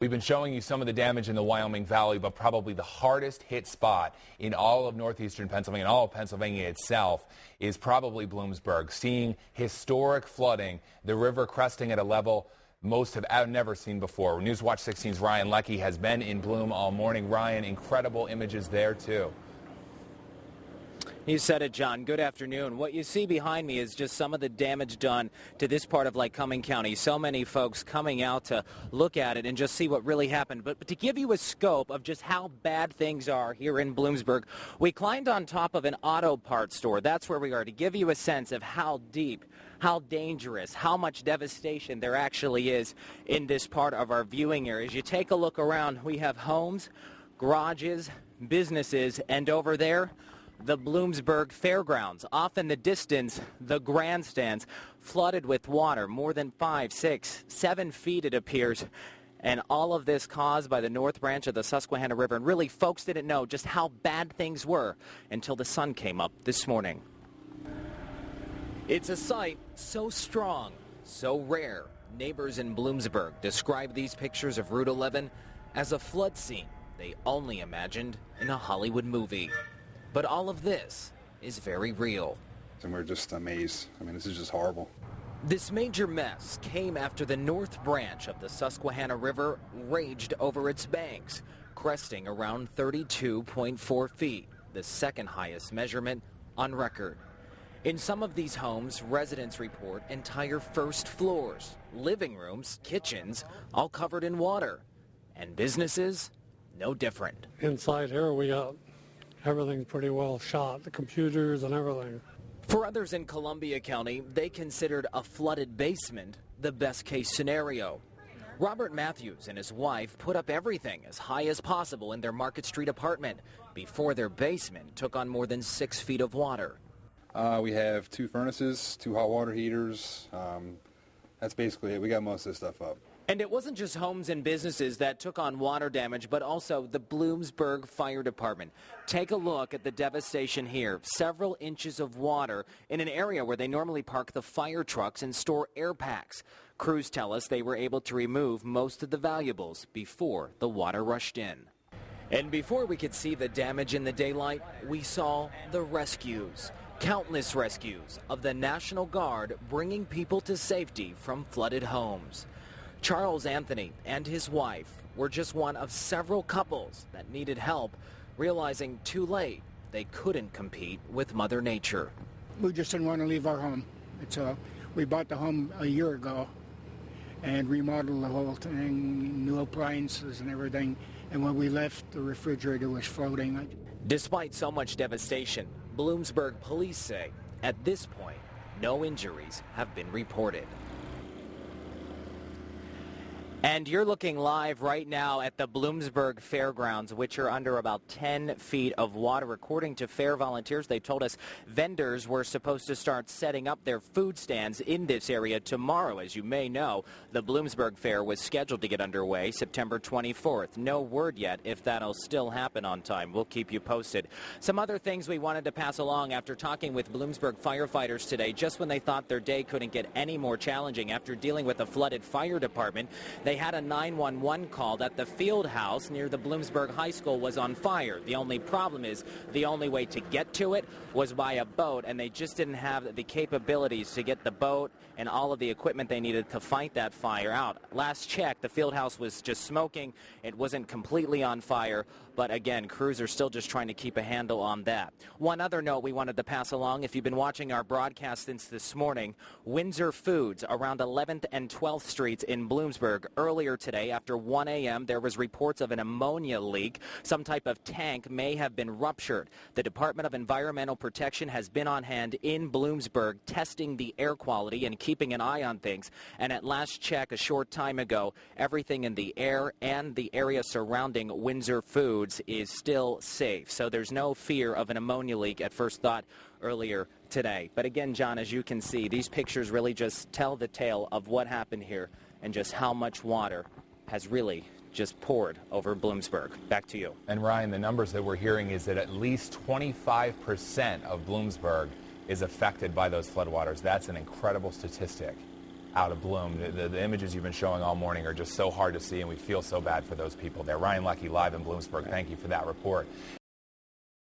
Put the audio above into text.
We've been showing you some of the damage in the Wyoming Valley, but probably the hardest hit spot in all of northeastern Pennsylvania and all of Pennsylvania itself is probably Bloomsburg, seeing historic flooding, the river cresting at a level most have never seen before. Newswatch 16's Ryan Leckey has been in Bloom all morning. Ryan, incredible images there too. You said it, John. Good afternoon. What you see behind me is just some of the damage done to this part of Lycoming County. So many folks coming out to look at it and just see what really happened. But to give you a scope of just how bad things are here in Bloomsburg, we climbed on top of an auto parts store. That's where we are, to give you a sense of how deep, how dangerous, how much devastation there actually is in this part of our viewing area. As you take a look around, we have homes, garages, businesses, and over there, the Bloomsburg Fairgrounds. Off in the distance, the grandstands flooded with water, more than 5, 6, 7 feet it appears. And all of this caused by the north branch of the Susquehanna River. And really, folks didn't know just how bad things were until the sun came up this morning. It's a sight so strong, so rare. Neighbors in Bloomsburg describe these pictures of Route 11 as a flood scene they only imagined in a Hollywood movie. But all of this is very real. And we're just amazed. I mean, this is just horrible. This major mess came after the north branch of the Susquehanna River raged over its banks, cresting around 32.4 feet, the second highest measurement on record. In some of these homes, residents report entire first floors, living rooms, kitchens, all covered in water. And businesses, no different. Inside here, we got everything's pretty well shot, the computers and everything. For others in Columbia County, they considered a flooded basement the best case scenario. Robert Matthews and his wife put up everything as high as possible in their Market Street apartment before their basement took on more than 6 feet of water. We have 2 furnaces, 2 hot water heaters. That's basically it. We got most of this stuff up. And it wasn't just homes and businesses that took on water damage, but also the Bloomsburg Fire Department. Take a look at the devastation here. Several inches of water in an area where they normally park the fire trucks and store air packs. Crews tell us they were able to remove most of the valuables before the water rushed in. And before we could see the damage in the daylight, we saw the rescues. Countless rescues of the National Guard bringing people to safety from flooded homes. Charles Anthony and his wife were just one of several couples that needed help, realizing too late they couldn't compete with Mother Nature. We just didn't want to leave our home. We bought the home a year ago and remodeled the whole thing, new appliances and everything. And when we left, the refrigerator was floating. Despite so much devastation, Bloomsburg police say at this point, no injuries have been reported. And you're looking live right now at the Bloomsburg Fairgrounds, which are under about 10 feet of water. According to fair volunteers, they told us vendors were supposed to start setting up their food stands in this area tomorrow. As you may know, the Bloomsburg Fair was scheduled to get underway September 24th. No word yet if that'll still happen on time. We'll keep you posted. Some other things we wanted to pass along after talking with Bloomsburg firefighters today, just when they thought their day couldn't get any more challenging after dealing with a flooded fire department. They had a 911 call that the field house near the Bloomsburg High School was on fire. The only problem is the only way to get to it was by a boat, and they just didn't have the capabilities to get the boat and all of the equipment they needed to fight that fire out. Last check, the field house was just smoking. It wasn't completely on fire, but again, crews are still just trying to keep a handle on that. One other note we wanted to pass along, if you've been watching our broadcast since this morning, Windsor Foods around 11th and 12th Streets in Bloomsburg. Earlier today, after 1 a.m., there was reports of an ammonia leak. Some type of tank may have been ruptured. The Department of Environmental Protection has been on hand in Bloomsburg testing the air quality and keeping an eye on things. And at last check a short time ago, everything in the air and the area surrounding Windsor Foods is still safe. So there's no fear of an ammonia leak at first thought earlier today. But again, John, as you can see, these pictures really just tell the tale of what happened here and just how much water has really just poured over Bloomsburg. Back to you. And Ryan, the numbers that we're hearing is that at least 25% of Bloomsburg is affected by those floodwaters. That's an incredible statistic. out of bloom. The images you've been showing all morning are just so hard to see, and we feel so bad for those people there. Ryan Leckey live in Bloomsburg. Thank you for that report.